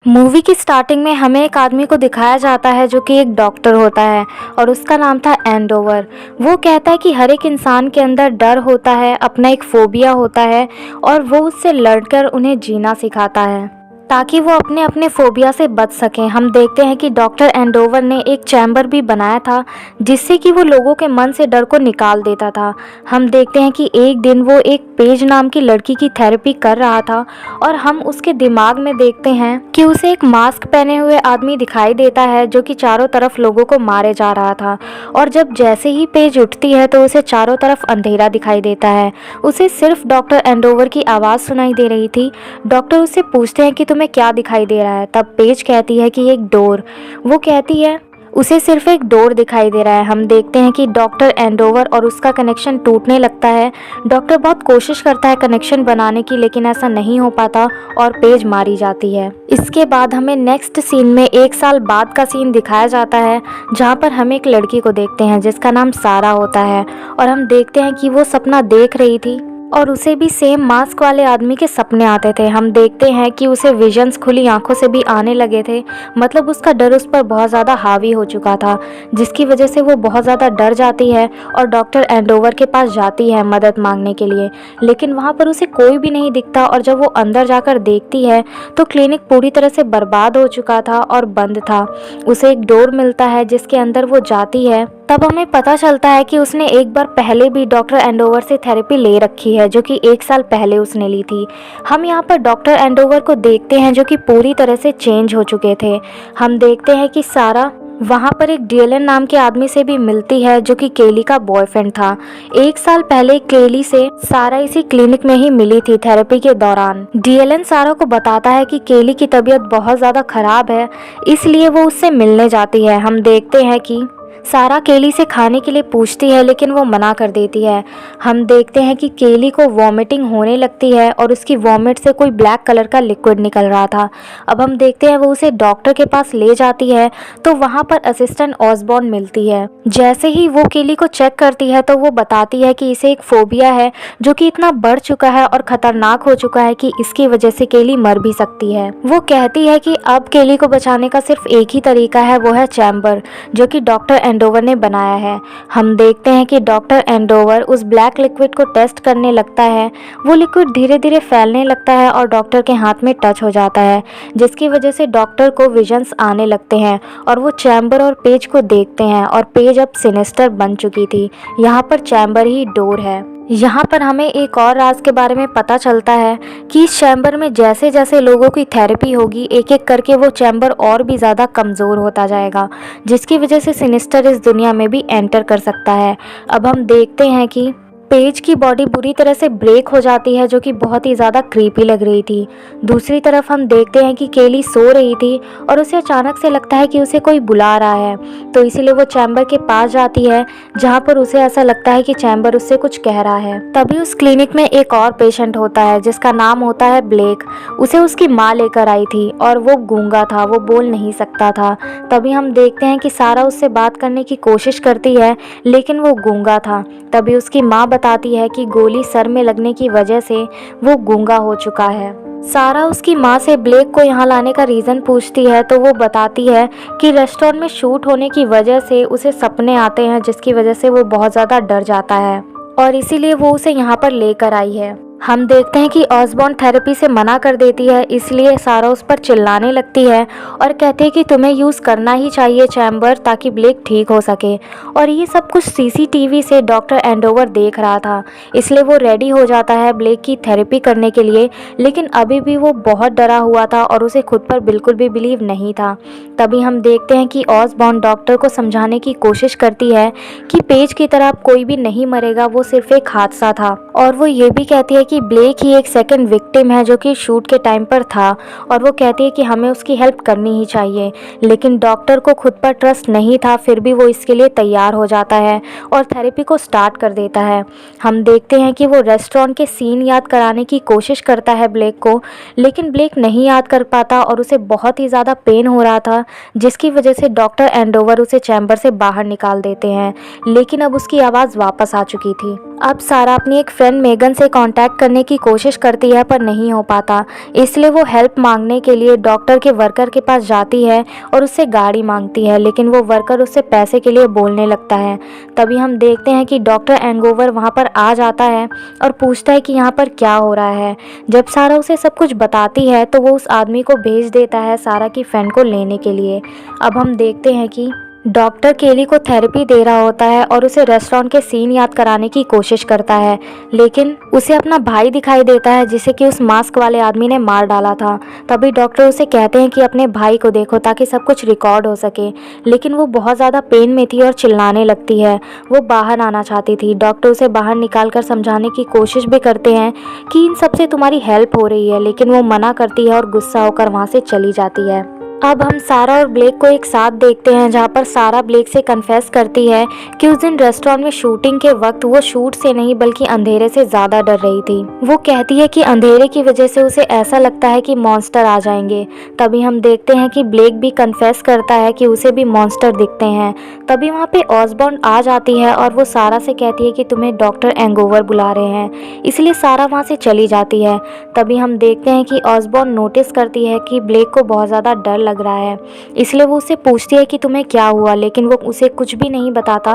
Movie की starting में हमें एक आदमी को दिखाया जाता है जो कि एक डॉक्टर होता है और उसका नाम था एंडोवर। वो कहता है कि हर एक इंसान के अंदर डर होता है, अपना एक फोबिया होता है और वो उससे लड़कर उन्हें जीना सिखाता है ताकि वो अपने अपने फोबिया से बच सकें। हम देखते हैं कि डॉक्टर एंडोवर ने एक चैम्बर भी बनाया था जिससे कि वो लोगों के मन से डर को निकाल देता था। हम देखते हैं कि एक दिन वो एक पेज नाम की लड़की की थेरेपी कर रहा था और हम उसके दिमाग में देखते हैं कि उसे एक मास्क पहने हुए आदमी दिखाई देता है जो कि चारों तरफ लोगों को मारे जा रहा था। और जब जैसे ही पेज उठती है तो उसे चारों तरफ अंधेरा दिखाई देता है। उसे सिर्फ डॉक्टर एंडोवर की आवाज़ सुनाई दे रही थी। डॉक्टर उससे पूछते हैं कि तुम्हें क्या दिखाई दे रहा है। तब पेज कहती है कि एक डोर। वो कहती है उसे सिर्फ एक डोर दिखाई दे रहा है। हम देखते हैं कि डॉक्टर एंडोवर और उसका कनेक्शन टूटने लगता है। डॉक्टर बहुत कोशिश करता है कनेक्शन बनाने की, लेकिन ऐसा नहीं हो पाता और पेज मारी जाती है। इसके बाद हमें नेक्स्ट सीन में 1 साल बाद का सीन दिखाया जाता है जहाँ पर हम एक लड़की को देखते हैं जिसका नाम सारा होता है और हम देखते हैं कि वो सपना देख रही थी और उसे भी सेम मास्क वाले आदमी के सपने आते थे। हम देखते हैं कि उसे विजन्स खुली आंखों से भी आने लगे थे, मतलब उसका डर उस पर बहुत ज़्यादा हावी हो चुका था, जिसकी वजह से वो बहुत ज़्यादा डर जाती है और डॉक्टर एंडोवर के पास जाती है मदद मांगने के लिए। लेकिन वहाँ पर उसे कोई भी नहीं दिखता और जब वो अंदर जाकर देखती है तो क्लिनिक पूरी तरह से बर्बाद हो चुका था और बंद था। उसे एक डोर मिलता है जिसके अंदर वो जाती है। तब हमें पता चलता है कि उसने एक बार पहले भी डॉक्टर एंडोवर से थेरेपी ले रखी है जो कि 1 साल पहले उसने ली थी। हम यहाँ पर डॉक्टर एंडोवर को देखते हैं जो कि पूरी तरह से चेंज हो चुके थे। हम देखते हैं कि सारा वहाँ पर एक डीएलन नाम के आदमी से भी मिलती है जो कि केली का बॉयफ्रेंड था। 1 साल पहले केली से सारा इसी क्लिनिक में ही मिली थी थेरेपी के दौरान। डीएलन सारा को बताता है कि केली की तबीयत बहुत ज़्यादा खराब है, इसलिए वो उससे मिलने जाती है। हम देखते हैं कि सारा केली से खाने के लिए पूछती है लेकिन वो मना कर देती है। हम देखते हैं कि केली को वॉमिटिंग होने लगती है और उसकी वॉमिट से कोई ब्लैक कलर का लिक्विड निकल रहा था। अब हम देखते हैं वो उसे डॉक्टर के पास ले जाती है तो वहाँ पर असिस्टेंट ऑसबॉर्न मिलती है। जैसे ही वो केली को चेक करती है तो वो बताती है कि इसे एक फोबिया है जो कि इतना बढ़ चुका है और ख़तरनाक हो चुका है कि इसकी वजह से केली मर भी सकती है। वो कहती है कि अब केली को बचाने का सिर्फ एक ही तरीका है, वो है चैम्बर जो कि डॉक्टर एंडोवर ने बनाया है। हम देखते हैं कि डॉक्टर एंडोवर उस ब्लैक लिक्विड को टेस्ट करने लगता है। वो लिक्विड धीरे धीरे फैलने लगता है और डॉक्टर के हाथ में टच हो जाता है, जिसकी वजह से डॉक्टर को विजन्स आने लगते हैं और वो चैम्बर और पेज को देखते हैं और पेज अब सिनिस्टर बन चुकी थी। यहाँ पर चैम्बर ही डोर है। यहाँ पर हमें एक और राज के बारे में पता चलता है कि इस चैम्बर में जैसे जैसे लोगों की थेरेपी होगी एक एक करके वो चैम्बर और भी ज़्यादा कमज़ोर होता जाएगा, जिसकी वजह से सिनिस्टर इस दुनिया में भी एंटर कर सकता है। अब हम देखते हैं कि पेज की बॉडी बुरी तरह से ब्रेक हो जाती है जो कि बहुत ही ज़्यादा क्रीपी लग रही थी। दूसरी तरफ हम देखते हैं कि केली सो रही थी और उसे अचानक से लगता है कि उसे कोई बुला रहा है, तो इसीलिए वो चैम्बर के पास जाती है जहाँ पर उसे ऐसा लगता है कि चैम्बर उससे कुछ कह रहा है। तभी उस क्लिनिक में एक और पेशेंट होता है जिसका नाम होता है ब्लेक। उसे उसकी माँ लेकर आई थी और वो गूंगा था, वो बोल नहीं सकता था। तभी हम देखते हैं कि सारा उससे बात करने की कोशिश करती है लेकिन वो गूंगा था। तभी उसकी माँ बताती है कि गोली सर में लगने की वजह से वो गूंगा हो चुका है। सारा उसकी माँ से ब्लेक को यहाँ लाने का रीज़न पूछती है तो वो बताती है कि रेस्टोरेंट में शूट होने की वजह से उसे सपने आते हैं, जिसकी वजह से वो बहुत ज़्यादा डर जाता है और इसीलिए वो उसे यहाँ पर लेकर आई है। हम देखते हैं कि ऑसबॉर्न थेरेपी से मना कर देती है, इसलिए सारा उस पर चिल्लाने लगती है और कहते हैं कि तुम्हें यूज़ करना ही चाहिए चैम्बर ताकि ब्लेक ठीक हो सके। और ये सब कुछ सीसीटीवी से डॉक्टर एंडोवर देख रहा था, इसलिए वो रेडी हो जाता है ब्लेक की थेरेपी करने के लिए। लेकिन अभी भी वो बहुत डरा हुआ था और उसे खुद पर बिल्कुल भी बिलीव नहीं था। तभी हम देखते हैं कि ऑसबॉर्न डॉक्टर को समझाने की कोशिश करती है कि पेज की तरह कोई भी नहीं मरेगा, वो सिर्फ एक हादसा था। और वो ये भी कहती है कि ब्लेक ही एक सेकंड विक्टिम है जो कि शूट के टाइम पर था और वो कहती है कि हमें उसकी हेल्प करनी ही चाहिए। लेकिन डॉक्टर को खुद पर ट्रस्ट नहीं था, फिर भी वो इसके लिए तैयार हो जाता है और थेरेपी को स्टार्ट कर देता है। हम देखते हैं कि वो रेस्टोरेंट के सीन याद कराने की कोशिश करता है ब्लेक को, लेकिन ब्लेक नहीं याद कर पाता और उसे बहुत ही ज़्यादा पेन हो रहा था, जिसकी वजह से डॉक्टर एंडोवर उसे चैम्बर से बाहर निकाल देते हैं। लेकिन अब उसकी आवाज़ वापस आ चुकी थी अब सारा अपनी एक फ्रेंड मेगन से कांटेक्ट करने की कोशिश करती है पर नहीं हो पाता, इसलिए वो हेल्प मांगने के लिए डॉक्टर के वर्कर के पास जाती है और उससे गाड़ी मांगती है, लेकिन वो वर्कर उससे पैसे के लिए बोलने लगता है। तभी हम देखते हैं कि डॉक्टर एंगोवर वहाँ पर आ जाता है और पूछता है कि यहाँ पर क्या हो रहा है। जब सारा उसे सब कुछ बताती है तो वो उस आदमी को भेज देता है सारा की फ्रेंड को लेने के लिए। अब हम देखते हैं कि डॉक्टर केली को थेरेपी दे रहा होता है और उसे रेस्टोरेंट के सीन याद कराने की कोशिश करता है, लेकिन उसे अपना भाई दिखाई देता है जिसे कि उस मास्क वाले आदमी ने मार डाला था। तभी डॉक्टर उसे कहते हैं कि अपने भाई को देखो ताकि सब कुछ रिकॉर्ड हो सके, लेकिन वो बहुत ज़्यादा पेन में थी और चिल्लाने लगती है। वो बाहर आना चाहती थी। डॉक्टर उसे बाहर निकाल कर समझाने की कोशिश भी करते हैं कि इन सब से तुम्हारी हेल्प हो रही है, लेकिन वो मना करती है और गुस्सा होकर वहाँ से चली जाती है। अब हम सारा और ब्लेक को एक साथ देखते हैं, जहाँ पर सारा ब्लेक से कन्फेस करती है कि उस दिन रेस्टोरेंट में शूटिंग के वक्त वो शूट से नहीं बल्कि अंधेरे से ज़्यादा डर रही थी। वो कहती है कि अंधेरे की वजह से उसे ऐसा लगता है कि मॉन्स्टर आ जाएंगे। तभी हम देखते हैं कि ब्लेक भी कन्फेस करता है कि उसे भी मॉन्स्टर दिखते हैं। तभी वहाँ पे ऑसबॉर्न आ जाती है और वो सारा से कहती है कि तुम्हें डॉक्टर एंगोवर बुला रहे हैं, इसलिए सारा वहाँ से चली जाती है। तभी हम देखते हैं कि ऑसबॉर्न नोटिस करती है कि ब्लेक को बहुत ज़्यादा डर लग रहा है, इसलिए वो उससे पूछती है कि तुम्हें क्या हुआ, लेकिन वो उसे कुछ भी नहीं बताता।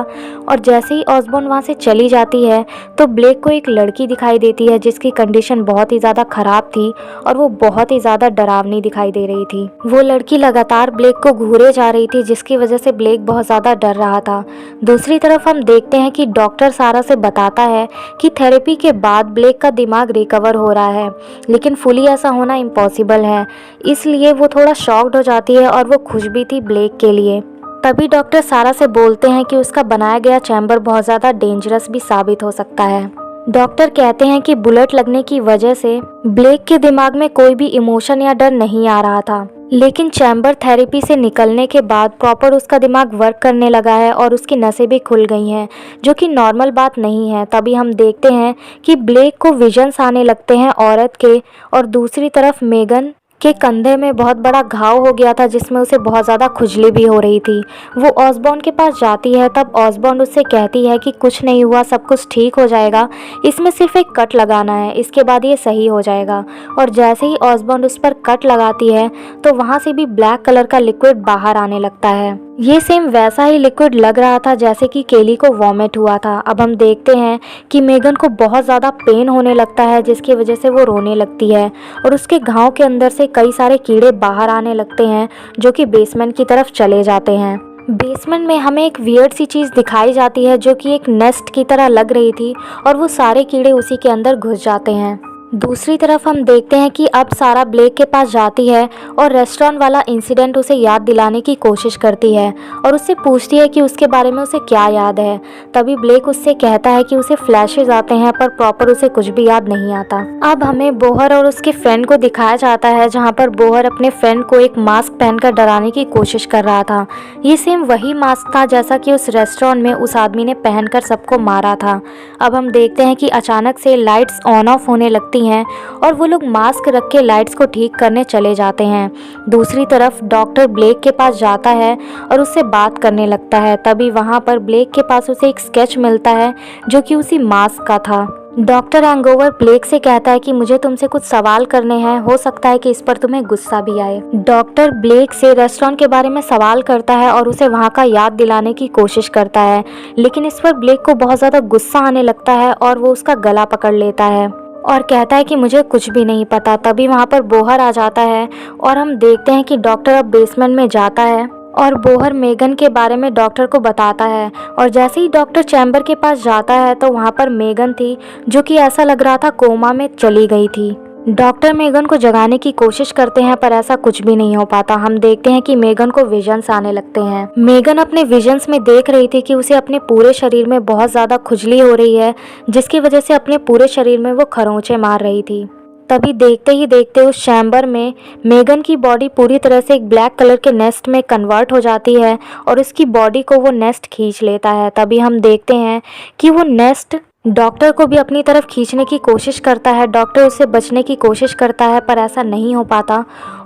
और जैसे ही ऑसबॉर्न वहाँ से चली जाती है तो ब्लेक को एक लड़की दिखाई देती है जिसकी कंडीशन बहुत ही ज़्यादा ख़राब थी और वो बहुत ही ज़्यादा डरावनी दिखाई दे रही थी। वो लड़की लगातार ब्लेक को घूरे जा रही थी जिसकी वजह से ब्लेक बहुत ज़्यादा डर रहा था। दूसरी तरफ हम देखते हैं कि डॉक्टर सारा से बताता है कि थेरेपी के बाद ब्लेक का दिमाग रिकवर हो रहा है, लेकिन फुली ऐसा होना इम्पॉसिबल है, इसलिए वो थोड़ा शॉक्ड हो जाती है और वो खुश भी थी ब्लेक के लिए। तभी डॉक्टर सारा से बोलते हैं कि उसका बनाया गया चैम्बर बहुत ज़्यादा डेंजरस भी साबित हो सकता है। डॉक्टर कहते हैं कि बुलेट लगने की वजह से ब्लेक के दिमाग में कोई भी इमोशन या डर नहीं आ रहा था, लेकिन चैम्बर थेरेपी से निकलने के बाद प्रॉपर उसका दिमाग वर्क करने लगा है और उसकी नसें भी खुल गई हैं, जो कि नॉर्मल बात नहीं है। तभी हम देखते हैं कि ब्लेक को विजन्स आने लगते हैं औरत के, और दूसरी तरफ मेगन के कंधे में बहुत बड़ा घाव हो गया था जिसमें उसे बहुत ज़्यादा खुजली भी हो रही थी। वो ऑसबॉर्न के पास जाती है, तब ऑसबॉर्न उससे कहती है कि कुछ नहीं हुआ, सब कुछ ठीक हो जाएगा, इसमें सिर्फ एक कट लगाना है, इसके बाद ये सही हो जाएगा। और जैसे ही ऑसबॉर्न उस पर कट लगाती है तो वहाँ से भी ब्लैक कलर का लिक्विड बाहर आने लगता है। ये सेम वैसा ही लिक्विड लग रहा था जैसे कि केली को वॉमिट हुआ था। अब हम देखते हैं कि मेगन को बहुत ज़्यादा पेन होने लगता है जिसकी वजह से वो रोने लगती है और उसके घाव के अंदर से कई सारे कीड़े बाहर आने लगते हैं जो कि बेसमेंट की तरफ चले जाते हैं। बेसमेंट में हमें एक वियर्ड सी चीज़ दिखाई जाती है जो कि एक नेस्ट की तरह लग रही थी और वो सारे कीड़े उसी के अंदर घुस जाते हैं। दूसरी तरफ हम देखते हैं कि अब सारा ब्लेक के पास जाती है और रेस्टोरेंट वाला इंसिडेंट उसे याद दिलाने की कोशिश करती है और उससे पूछती है कि उसके बारे में उसे क्या याद है। तभी ब्लेक उससे कहता है कि उसे फ्लैशेस आते हैं पर प्रॉपर उसे कुछ भी याद नहीं आता। अब हमें बोहर और उसके फ्रेंड को दिखाया जाता है जहाँ पर बोहर अपने फ्रेंड को एक मास्क पहनकर डराने की कोशिश कर रहा था। ये सेम वही मास्क था जैसा कि उस रेस्टोरेंट में उस आदमी ने पहनकर सबको मारा था। अब हम देखते हैं कि अचानक से लाइट्स ऑन ऑफ होने लगती हैं और वो लोग मास्क रख के लाइट्स को ठीक करने चले जाते हैं। दूसरी तरफ डॉक्टर ब्लेक के पास जाता है और उससे बात करने लगता है। तभी वहाँ पर ब्लेक के पास उसे एक स्केच मिलता है जो कि उसी मास्क का था। डॉक्टर एंगोवर ब्लेक से कहता है कि मुझे तुमसे कुछ सवाल करने हैं, हो सकता है कि इस पर तुम्हें गुस्सा भी आए। डॉक्टर ब्लेक से रेस्टोरेंट के बारे में सवाल करता है और उसे वहाँ का याद दिलाने की कोशिश करता है, लेकिन इस पर ब्लेक को बहुत ज़्यादा गुस्सा आने लगता है और वो उसका गला पकड़ लेता है और कहता है कि मुझे कुछ भी नहीं पता। तभी वहाँ पर बोहर आ जाता है और हम देखते हैं कि डॉक्टर अब बेसमेंट में जाता है और बोहर मेगन के बारे में डॉक्टर को बताता है। और जैसे ही डॉक्टर चैम्बर के पास जाता है तो वहाँ पर मेगन थी जो कि ऐसा लग रहा था कोमा में चली गई थी। डॉक्टर मेगन को जगाने की कोशिश करते हैं पर ऐसा कुछ भी नहीं हो पाता। हम देखते हैं कि मेगन को विजन्स आने लगते हैं। मेगन अपने विजन्स में देख रही थी कि उसे अपने पूरे शरीर में बहुत ज़्यादा खुजली हो रही है जिसकी वजह से अपने पूरे शरीर में वो खरोंचे मार रही थी। तभी देखते ही देखते उस चैम्बर में मेगन की बॉडी पूरी तरह से एक ब्लैक कलर के नेस्ट में कन्वर्ट हो जाती है और उसकी बॉडी को वो नेस्ट खींच लेता है। तभी हम देखते हैं कि वो नेस्ट डॉक्टर को भी अपनी तरफ खींचने की कोशिश करता है। डॉक्टर उससे बचने की कोशिश करता है पर ऐसा नहीं हो पाता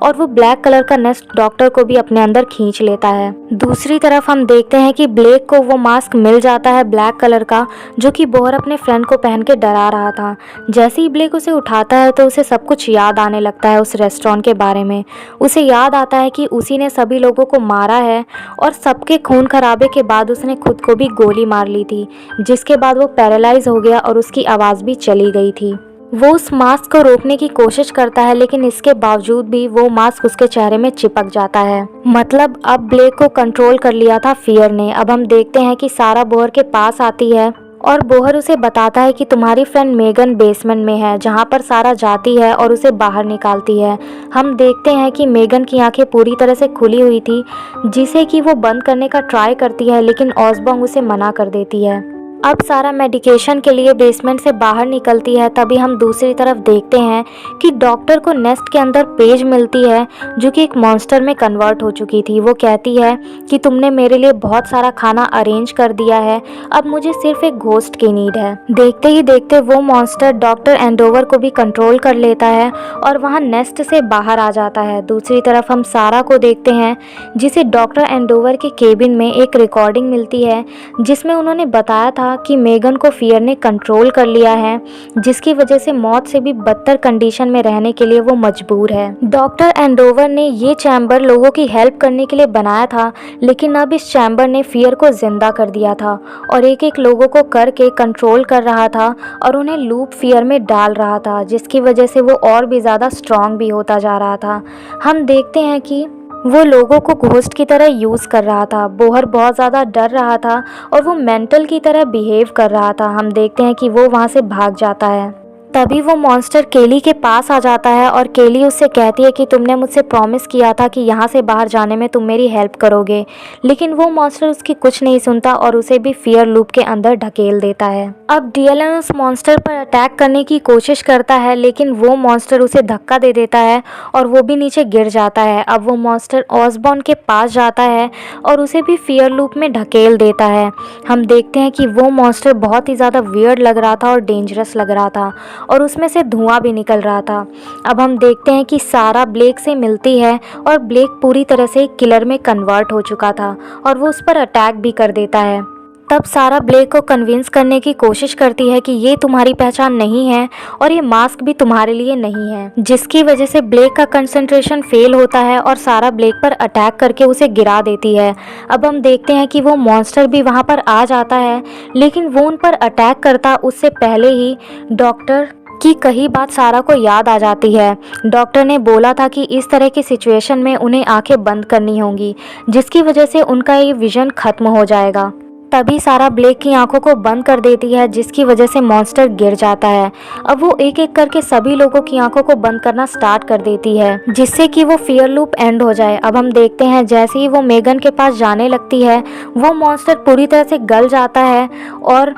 और वो ब्लैक कलर का नेस्ट डॉक्टर को भी अपने अंदर खींच लेता है। दूसरी तरफ हम देखते हैं कि ब्लेक को वो मास्क मिल जाता है ब्लैक कलर का, जो कि बोहर अपने फ्रेंड को पहन के डरा रहा था। जैसे ही ब्लेक उसे उठाता है तो उसे सब कुछ याद आने लगता है उस रेस्टोरेंट के बारे में। उसे याद आता है कि उसी ने सभी लोगों को मारा है और सबके खून खराबे के बाद उसने खुद को भी गोली मार ली थी, जिसके बाद वो पैरालाइज हो गया और उसकी आवाज़ भी चली गई थी। वो उस मास्क को रोकने की कोशिश करता है लेकिन इसके बावजूद भी वो मास्क उसके चेहरे में चिपक जाता है। मतलब अब ब्लेक को कंट्रोल कर लिया था फियर ने। अब हम देखते हैं कि सारा बोहर के पास आती है और बोहर उसे बताता है कि तुम्हारी फ्रेंड मेगन बेसमेंट में है, जहाँ पर सारा जाती है और उसे बाहर निकालती है। हम देखते हैं कि मेगन की आंखें पूरी तरह से खुली हुई थी, जिसे कि वो बंद करने का ट्राई करती है लेकिन ऑसबॉन्ग उसे मना कर देती है। अब सारा मेडिकेशन के लिए बेसमेंट से बाहर निकलती है। तभी हम दूसरी तरफ देखते हैं कि डॉक्टर को नेस्ट के अंदर पेज मिलती है जो कि एक मॉन्स्टर में कन्वर्ट हो चुकी थी। वो कहती है कि तुमने मेरे लिए बहुत सारा खाना अरेंज कर दिया है, अब मुझे सिर्फ एक घोस्ट की नीड है। देखते ही देखते वो मॉन्स्टर डॉक्टर एंडोवर को भी कंट्रोल कर लेता है और वहाँ नेस्ट से बाहर आ जाता है। दूसरी तरफ हम सारा को देखते हैं जिसे डॉक्टर एंडोवर के केबिन में एक रिकॉर्डिंग मिलती है जिसमें उन्होंने बताया था कि मेगन को फियर ने कंट्रोल कर लिया है, जिसकी वजह से मौत से भी बदतर कंडीशन में रहने के लिए वो मजबूर है। डॉक्टर एंडोवर ने ये चैम्बर लोगों की हेल्प करने के लिए बनाया था, लेकिन अब इस चैम्बर ने फियर को जिंदा कर दिया था और एक एक लोगों को करके कंट्रोल कर रहा था और उन्हें लूप फियर में डाल रहा था, जिसकी वजह से वो और भी ज़्यादा स्ट्रांग भी होता जा रहा था। हम देखते हैं कि वो लोगों को घोस्ट की तरह यूज़ कर रहा था। बोहर बहुत ज़्यादा डर रहा था और वो मेंटल की तरह बिहेव कर रहा था। हम देखते हैं कि वो वहाँ से भाग जाता है। तभी वो मॉन्स्टर केली के पास आ जाता है और केली उससे कहती है कि तुमने मुझसे प्रॉमिस किया था कि यहाँ से बाहर जाने में तुम मेरी हेल्प करोगे, लेकिन वो मॉन्स्टर उसकी कुछ नहीं सुनता और उसे भी फियर लूप के अंदर ढकेल देता है। अब डीएलन उस मॉन्स्टर पर अटैक करने की कोशिश करता है लेकिन वो मॉन्स्टर उसे धक्का दे देता है और वो भी नीचे गिर जाता है। अब वो मॉन्स्टर ऑसबॉर्न के पास जाता है और उसे भी फियर लूप में ढकेल देता है। हम देखते हैं कि वो मॉन्स्टर बहुत ही ज़्यादा वियर्ड लग रहा था और डेंजरस लग रहा था और उसमें से धुआं भी निकल रहा था। अब हम देखते हैं कि सारा ब्लेक से मिलती है और ब्लेक पूरी तरह से एक किलर में कन्वर्ट हो चुका था और वो उस पर अटैक भी कर देता है। तब सारा ब्लेक को कन्विंस करने की कोशिश करती है कि ये तुम्हारी पहचान नहीं है और ये मास्क भी तुम्हारे लिए नहीं है, जिसकी वजह से ब्लेक का कंसंट्रेशन फेल होता है और सारा ब्लेक पर अटैक करके उसे गिरा देती है। अब हम देखते हैं कि वो मॉन्स्टर भी वहाँ पर आ जाता है, लेकिन वो उन पर अटैक करता उससे पहले ही डॉक्टर की कही बात सारा को याद आ जाती है। डॉक्टर ने बोला था कि इस तरह की सिचुएशन में उन्हें आंखें बंद करनी होंगी, जिसकी वजह से उनका ये विजन खत्म हो जाएगा। तभी सारा ब्लेक की आंखों को बंद कर देती है, जिसकी वजह से मॉन्स्टर गिर जाता है। अब वो एक एक करके सभी लोगों की आंखों को बंद करना स्टार्ट कर देती है, जिससे कि वो फियर लूप एंड हो जाए। अब हम देखते हैं जैसे ही वो मेगन के पास जाने लगती है, वो मॉन्स्टर पूरी तरह से गल जाता है और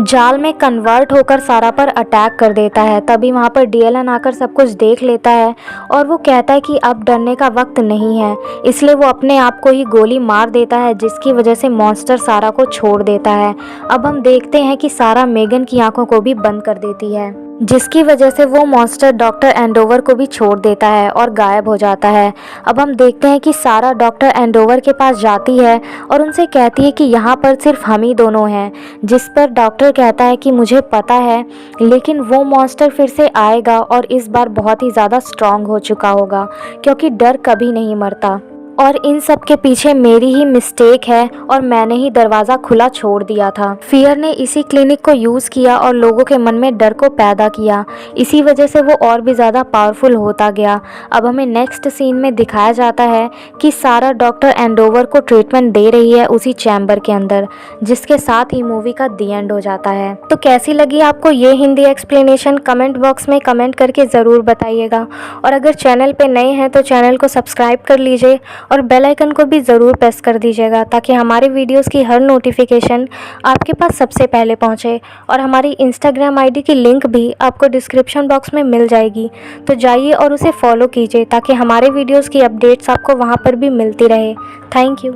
जाल में कन्वर्ट होकर सारा पर अटैक कर देता है। तभी वहाँ पर डीएलन आकर सब कुछ देख लेता है और वो कहता है कि अब डरने का वक्त नहीं है, इसलिए वो अपने आप को ही गोली मार देता है, जिसकी वजह से मॉन्स्टर सारा को छोड़ देता है। अब हम देखते हैं कि सारा मेगन की आंखों को भी बंद कर देती है, जिसकी वजह से वो मॉन्स्टर डॉक्टर एंडोवर को भी छोड़ देता है और गायब हो जाता है। अब हम देखते हैं कि सारा डॉक्टर एंडोवर के पास जाती है और उनसे कहती है कि यहाँ पर सिर्फ हम ही दोनों हैं, जिस पर डॉक्टर कहता है कि मुझे पता है, लेकिन वो मॉन्स्टर फिर से आएगा और इस बार बहुत ही ज़्यादा स्ट्रांग हो चुका होगा, क्योंकि डर कभी नहीं मरता और इन सब के पीछे मेरी ही मिस्टेक है और मैंने ही दरवाज़ा खुला छोड़ दिया था। फियर ने इसी क्लिनिक को यूज़ किया और लोगों के मन में डर को पैदा किया, इसी वजह से वो और भी ज़्यादा पावरफुल होता गया। अब हमें नेक्स्ट सीन में दिखाया जाता है कि सारा डॉक्टर एंडोवर को ट्रीटमेंट दे रही है उसी चैम्बर के अंदर, जिसके साथ ही मूवी का दी एंड हो जाता है। तो कैसी लगी आपको ये हिंदी एक्सप्लेनेशन, कमेंट बॉक्स में कमेंट करके ज़रूर बताइएगा और अगर चैनल पे नए हैं तो चैनल को सब्सक्राइब कर लीजिए और बेल आइकन को भी ज़रूर प्रेस कर दीजिएगा, ताकि हमारे वीडियोस की हर नोटिफिकेशन आपके पास सबसे पहले पहुंचे। और हमारी इंस्टाग्राम आईडी की लिंक भी आपको डिस्क्रिप्शन बॉक्स में मिल जाएगी, तो जाइए और उसे फॉलो कीजिए ताकि हमारे वीडियोस की अपडेट्स आपको वहां पर भी मिलती रहे। Thank you.